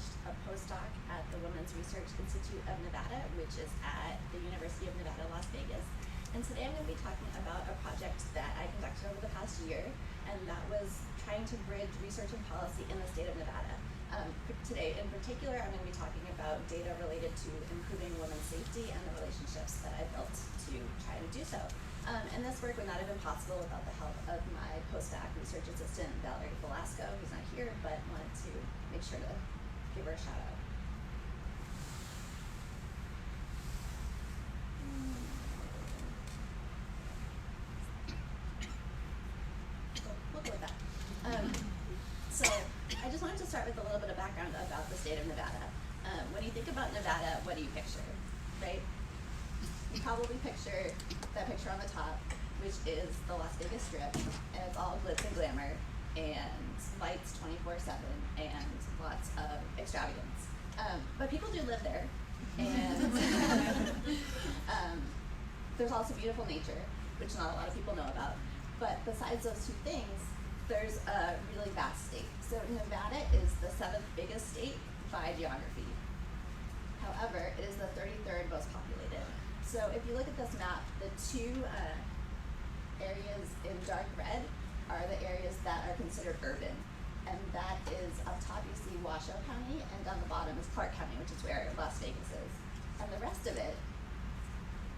finished a postdoc at the Women's Research Institute of Nevada, which is at the University of Nevada, Las Vegas. And today I'm going to be talking about a project that I conducted over the past year, and that was trying to bridge research and policy in the state of Nevada. Today in particular, I'm going to be talking about data related to improving women's safety and the relationships that I built to try to do so. And this work would not have been possible without the help of my postdoc research assistant, Valerie Velasco, who's not here, but wanted to make sure to give her a shout out. We'll go with that. So I just wanted to start with a little bit of background about the state of Nevada. When you think about Nevada, what do you picture, right? You probably picture that picture on the top, which is the Las Vegas Strip, and it's all glitz and glamour, and lights 24/7, and lots of extravagance. But people do live there, and there's also beautiful nature, which not a lot of people know about. But besides those two things, there's a really vast state. So Nevada is the 7th biggest state by geography. However, it is the 33rd most populated. So if you look at this map, the two areas in dark red are the areas that are considered urban. And that is up top you see Washoe County, and down the bottom is Clark County, which is where Las Vegas is. And the rest of it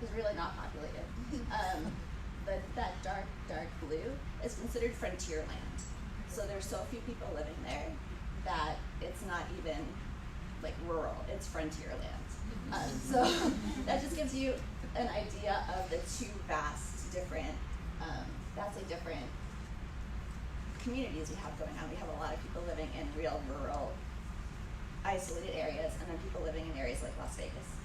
is really not populated. That dark blue is considered frontier land. So there's so few people living there that it's not even like rural, it's frontier land. So that just gives you an idea of the two different communities we have going on. We have a lot of people living in real rural, isolated areas, and then people living in areas like Las Vegas.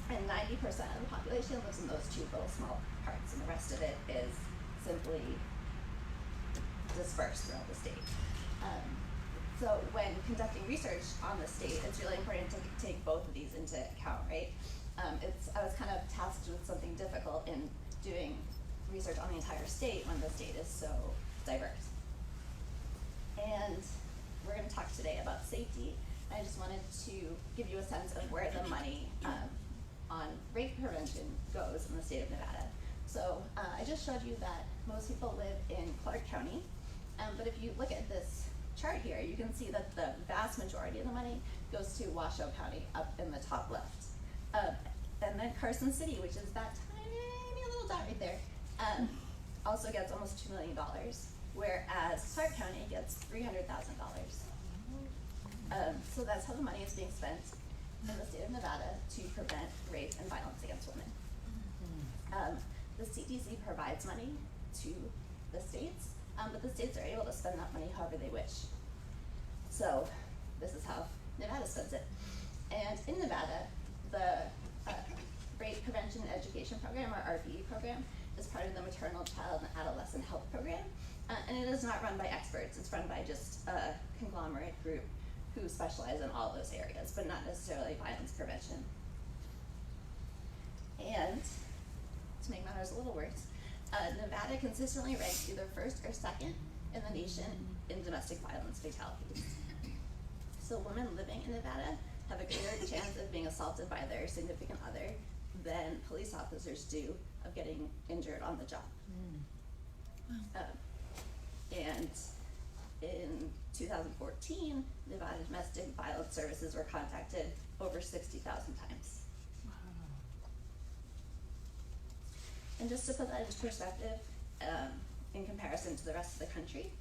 And 90% of the population lives in those two little small parts, and the rest of it is simply dispersed throughout the state. So when conducting research on the state, it's really important to take both of these into account, right? I was kind of tasked with something difficult in doing research on the entire state when the state is so diverse. And we're going to talk today about safety. I just wanted to give you a sense of where the money on rape prevention goes in the state of Nevada. So I just showed you that most people live in Clark County, but if you look at this chart here, you can see that the vast majority of the money goes to Washoe County up in the top left. And then Carson City, which is that tiny little dot right there, also gets almost $2 million, whereas Clark County gets $300,000. So that's how the money is being spent in the state of Nevada to prevent rape and violence against women. The CDC provides money to the states, but the states are able to spend that money however they wish. So this is how Nevada spends it. And in Nevada, the Rape Prevention and Education Program, or RPE program, is part of the Maternal, Child, and Adolescent Health Program. And it is not run by experts, it's run by just a conglomerate group who specialize in all those areas, but not necessarily violence prevention. And to make matters a little worse, Nevada consistently ranks either first or second in the nation in domestic violence fatalities. So women living in Nevada have a greater chance of being assaulted by their significant other than police officers do of getting injured on the job. And in 2014, Nevada Domestic Violence Services were contacted over 60,000 times. Wow. And just to put that into perspective, in comparison to the rest of the country,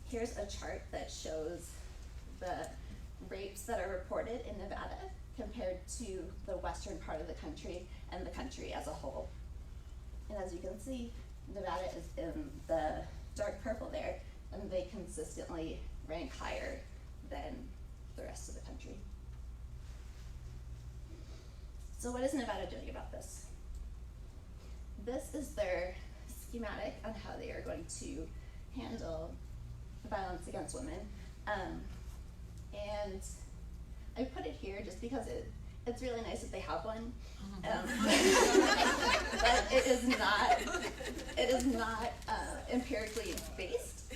here's a chart that shows the rapes that are reported in Nevada compared to the western part of the country and the country as a whole. And as you can see, Nevada is in the dark purple there, and they consistently rank higher than the rest of the country. So what is Nevada doing about this? This is their schematic on how they are going to handle violence against women. And I put it here just because it's really nice that they have one. But it is not empirically based,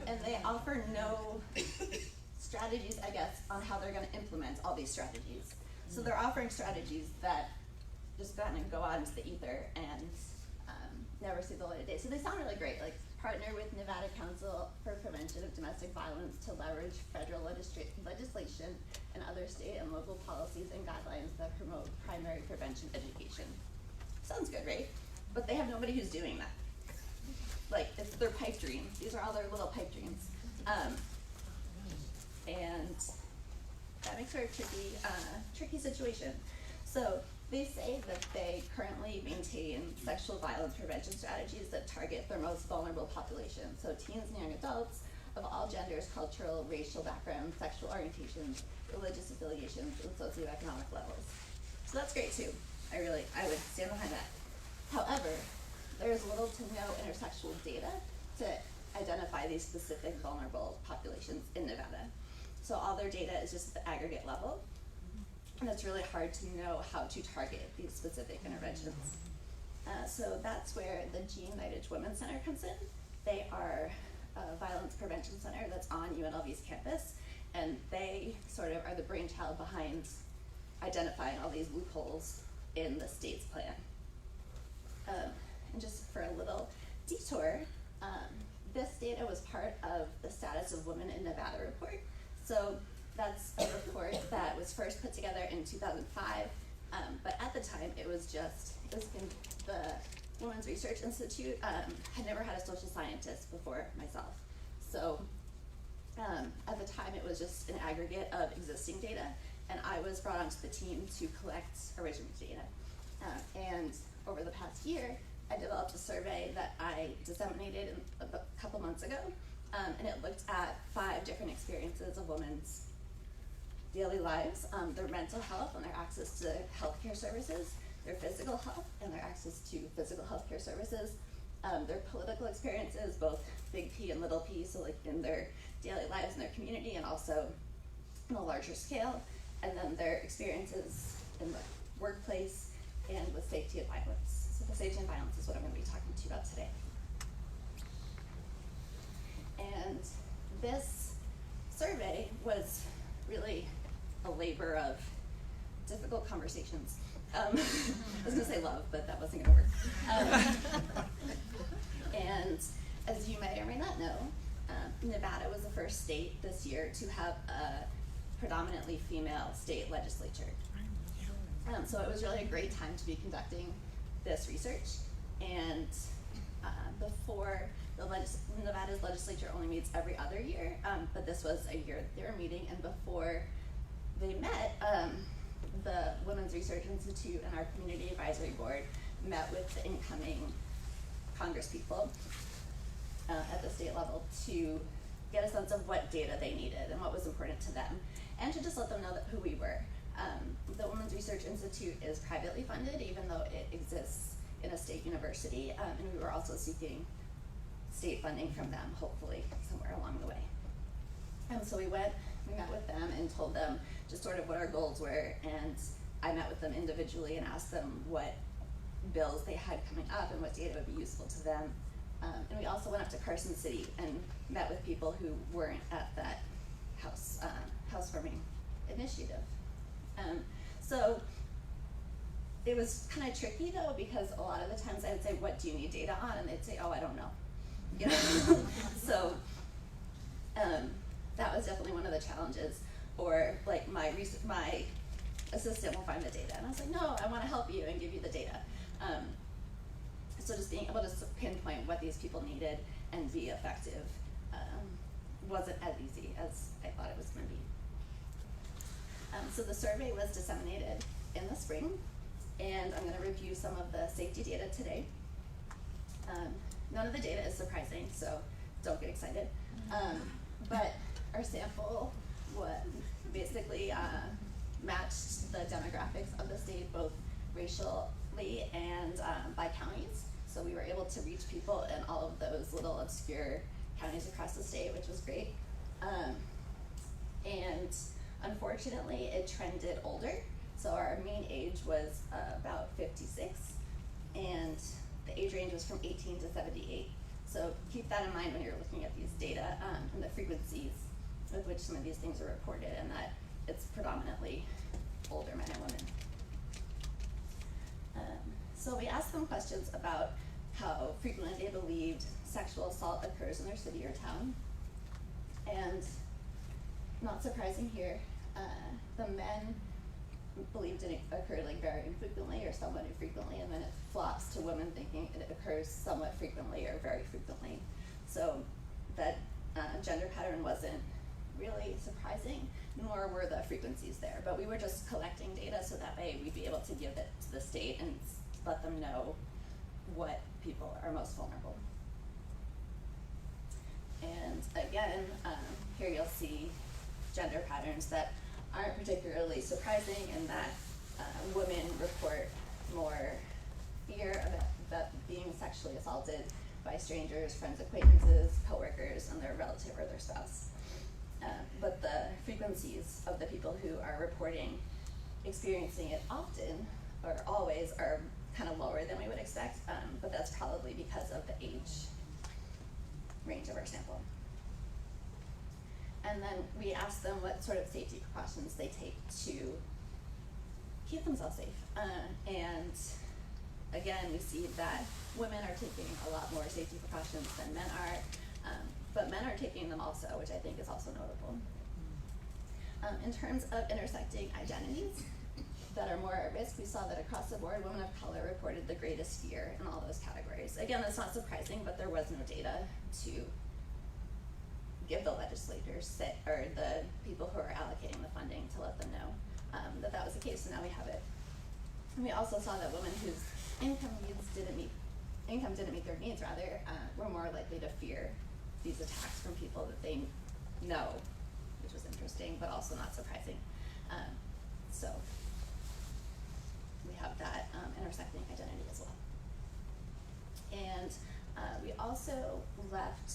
and they offer no strategies, I guess, on how they're going to implement all these strategies. So they're offering strategies that just go out into the ether and never see the light of day. So they sound really great, like partner with Nevada Council for Prevention of Domestic Violence to leverage federal legislation and other state and local policies and guidelines that promote primary prevention education. Sounds good, right? But they have nobody who's doing that. Like, it's their pipe dreams. These are all their little pipe dreams. And that makes for a tricky situation. So they say that they currently maintain sexual violence prevention strategies that target their most vulnerable population. So teens and young adults of all genders, cultural, racial backgrounds, sexual orientations, religious affiliations, and socioeconomic levels. So that's great too. I would stand behind that. However, there's little to no intersexual data to identify these specific vulnerable populations in Nevada. So all their data is just at the aggregate level, and it's really hard to know how to target these specific interventions. So that's where the Jean Nightage Women's Center comes in. They are a violence prevention center that's on UNLV's campus, and they sort of are the brainchild behind identifying all these loopholes in the state's plan. And just for a little detour, this data was part of the Status of Women in Nevada report. So that's a report that was first put together in 2005, but at the time it was in the Women's Research Institute had never had a social scientist before myself. So at the time it was just an aggregate of existing data, and I was brought onto the team to collect original data. And over the past year, I developed a survey that I disseminated a couple months ago, and it looked at 5 different experiences of women's daily lives, their mental health and their access to healthcare services, their physical health and their access to physical healthcare services, their political experiences, both big P and little p, so like in their daily lives in their community and also on a larger scale, and then their experiences in the workplace and with safety and violence. So the safety and violence is what I'm going to be talking to you about today. And this survey was really a labor of difficult conversations. I was going to say love, but that wasn't going to work. And as you may or may not know, Nevada was the first state this year to have a predominantly female state legislature. So it was really a great time to be conducting this research. And before Nevada's legislature only meets every other year, but this was a year they were meeting, and before they met, the Women's Research Institute and our Community Advisory Board met with the incoming Congress people at the state level to get a sense of what data they needed and what was important to them, and to just let them know who we were. The Women's Research Institute is privately funded, even though it exists in a state university, and we were also seeking state funding from them, hopefully, somewhere along the way. So we met with them and told them just sort of what our goals were, and I met with them individually and asked them what bills they had coming up and what data would be useful to them. And we also went up to Carson City and met with people who weren't at that housewarming initiative. So it was kind of tricky though, because a lot of the times I would say, what do you need data on? And they'd say, oh, I don't know. You know? So that was definitely one of the challenges. Or like my assistant will find the data. And I was like, no, I want to help you and give you the data. So just being able to pinpoint what these people needed and be effective wasn't as easy as I thought it was going to be. So the survey was disseminated in the spring, and I'm going to review some of the safety data today. None of the data is surprising, so don't get excited. But our sample basically matched the demographics of the state, both racially and by counties. So we were able to reach people in all of those little obscure counties across the state, which was great. And unfortunately, it trended older. So our mean age was about 56, and the age range was from 18 to 78. So keep that in mind when you're looking at these data and the frequencies with which some of these things are reported, and that it's predominantly older men and women. So we asked them questions about how frequently they believed sexual assault occurs in their city or town. And not surprising here, the men believed it occurred like very infrequently or somewhat infrequently, and then it flops to women thinking it occurs somewhat frequently or very frequently. So that gender pattern wasn't really surprising, nor were the frequencies there. But we were just collecting data so that way we'd be able to give it to the state and let them know what people are most vulnerable. And again, here you'll see gender patterns that aren't particularly surprising, in that women report more fear about being sexually assaulted by strangers, friends, acquaintances, coworkers, and their relative or their spouse. But the frequencies of the people who are reporting experiencing it often or always are kind of lower than we would expect, but that's probably because of the age range of our sample. And then we asked them what sort of safety precautions they take to keep themselves safe. And again, we see that women are taking a lot more safety precautions than men are, but men are taking them also, which I think is also notable. In terms of intersecting identities that are more at risk, we saw that across the board, women of color reported the greatest fear in all those categories. Again, that's not surprising, but there was no data to give the legislators or the people who are allocating the funding to let them know that that was the case, so now we have it. And we also saw that women whose income didn't meet their needs, were more likely to fear these attacks from people that they know, which was interesting, but also not surprising. So we have that intersecting identity as well. And we also left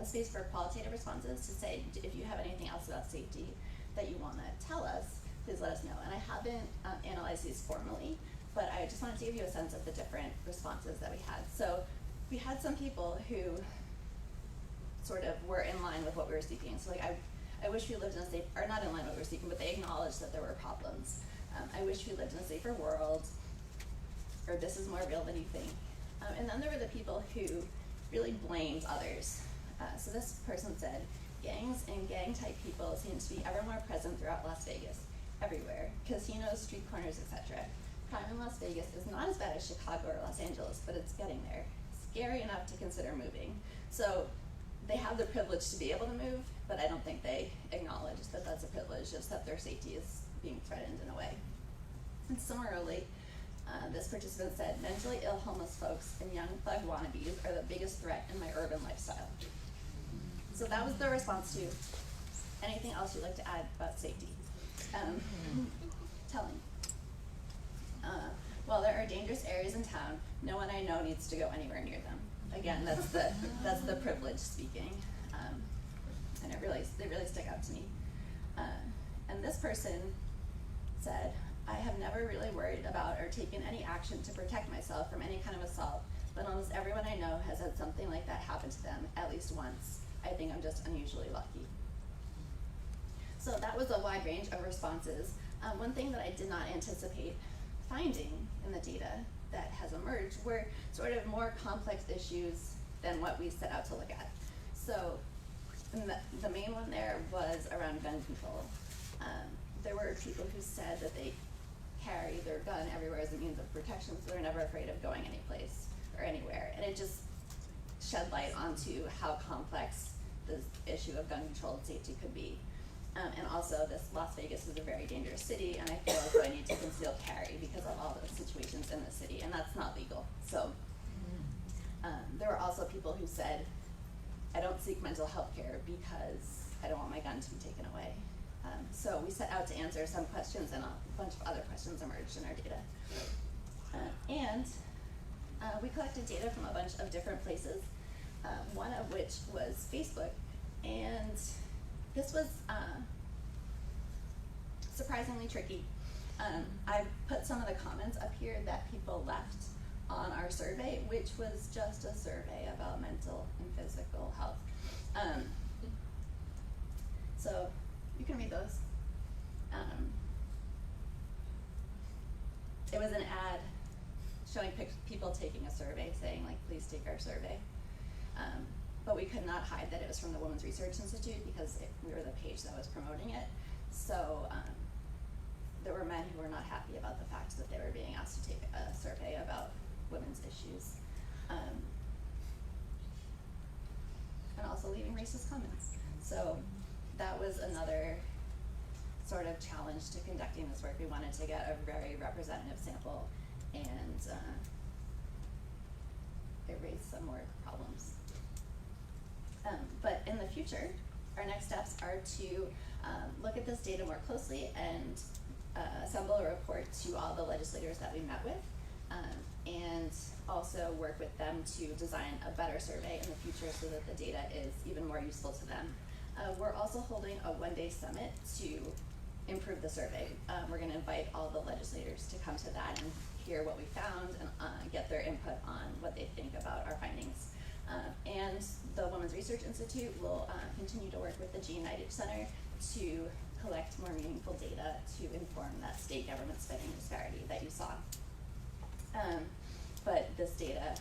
a space for qualitative responses to say, if you have anything else about safety that you want to tell us, please let us know. And I haven't analyzed these formally, but I just wanted to give you a sense of the different responses that we had. So we had some people who sort of were in line with what we were seeking. So like, I wish we lived in a safe, or not in line with what we were seeking, but they acknowledged that there were problems. I wish we lived in a safer world, or this is more real than you think. And then there were the people who really blamed others. So this person said, gangs and gang-type people seem to be ever more present throughout Las Vegas, everywhere, casinos, street corners, etc. Crime in Las Vegas is not as bad as Chicago or Los Angeles, but it's getting there. Scary enough to consider moving. So they have the privilege to be able to move, but I don't think they acknowledge that that's a privilege, just that their safety is being threatened in a way. And similarly, this participant said, mentally ill homeless folks and young thug wannabes are the biggest threat in my urban lifestyle. So that was the response to anything else you'd like to add about safety. Telling. Well, there are dangerous areas in town. No one I know needs to go anywhere near them. Again, that's the privilege speaking, and it really stuck out to me. And this person said, I have never really worried about or taken any action to protect myself from any kind of assault, but almost everyone I know has had something like that happen to them at least once. I think I'm just unusually lucky. So that was a wide range of responses. One thing that I did not anticipate finding in the data that has emerged were sort of more complex issues than what we set out to look at. So the main one there was around gun control. There were people who said that they carry their gun everywhere as a means of protection, so they're never afraid of going any place or anywhere. And it just shed light onto how complex the issue of gun control and safety could be. And also, this Las Vegas is a very dangerous city, and I feel as though I need to conceal carry because of all the situations in the city, and that's not legal. So there were also people who said, I don't seek mental health care because I don't want my gun to be taken away. So we set out to answer some questions, and a bunch of other questions emerged in our data. And we collected data from a bunch of different places, one of which was Facebook. And this was surprisingly tricky. I put some of the comments up here that people left on our survey, which was just a survey about mental and physical health. So you can read those. It was an ad showing people taking a survey saying, like, please take our survey. But we could not hide that it was from the Women's Research Institute because we were the page that was promoting it. So there were men who were not happy about the fact that they were being asked to take a survey about women's issues. And also leaving racist comments. So that was another sort of challenge to conducting this work. We wanted to get a very representative sample, and it raised some more problems. But in the future, our next steps are to look at this data more closely and assemble a report to all the legislators that we met with, and also work with them to design a better survey in the future so that the data is even more useful to them. We're also holding a one-day summit to improve the survey. We're going to invite all the legislators to come to that and hear what we found and get their input on what they think about our findings. And the Women's Research Institute will continue to work with the G United Center to collect more meaningful data to inform that state government spending disparity that you saw. But this data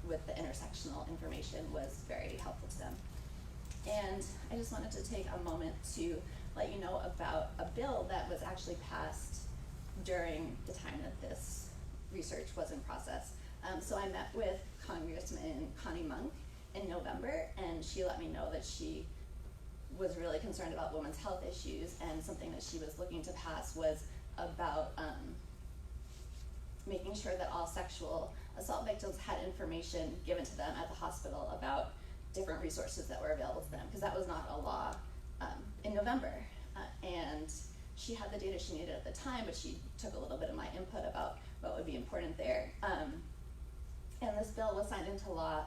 with the intersectional information was very helpful to them. And I just wanted to take a moment to let you know about a bill that was actually passed during the time that this research was in process. So I met with Congressman Connie Monk in November, and she let me know that she was really concerned about women's health issues, and something that she was looking to pass was about making sure that all sexual assault victims had information given to them at the hospital about different resources that were available to them, because that was not a law in November. And she had the data she needed at the time, but she took a little bit of my input about what would be important there. And this bill was signed into law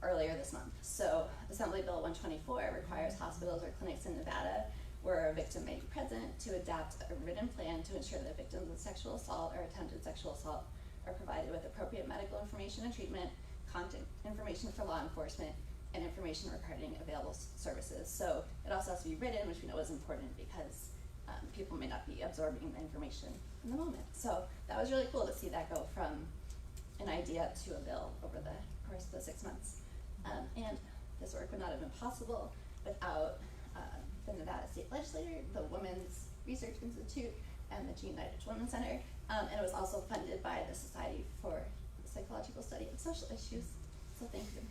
earlier this month. So Assembly Bill 124 requires hospitals or clinics in Nevada where a victim may be present to adopt a written plan to ensure that victims of sexual assault or attempted sexual assault are provided with appropriate medical information and treatment, contact information for law enforcement, and information regarding available services. So it also has to be written, which we know is important because people may not be absorbing the information in the moment. So that was really cool to see that go from an idea to a bill over the course of the 6 months. And this work would not have been possible without the Nevada State Legislature, the Women's Research Institute, and the G United Women's Center. And it was also funded by the Society for the Psychological Study of Social Issues. So thank you.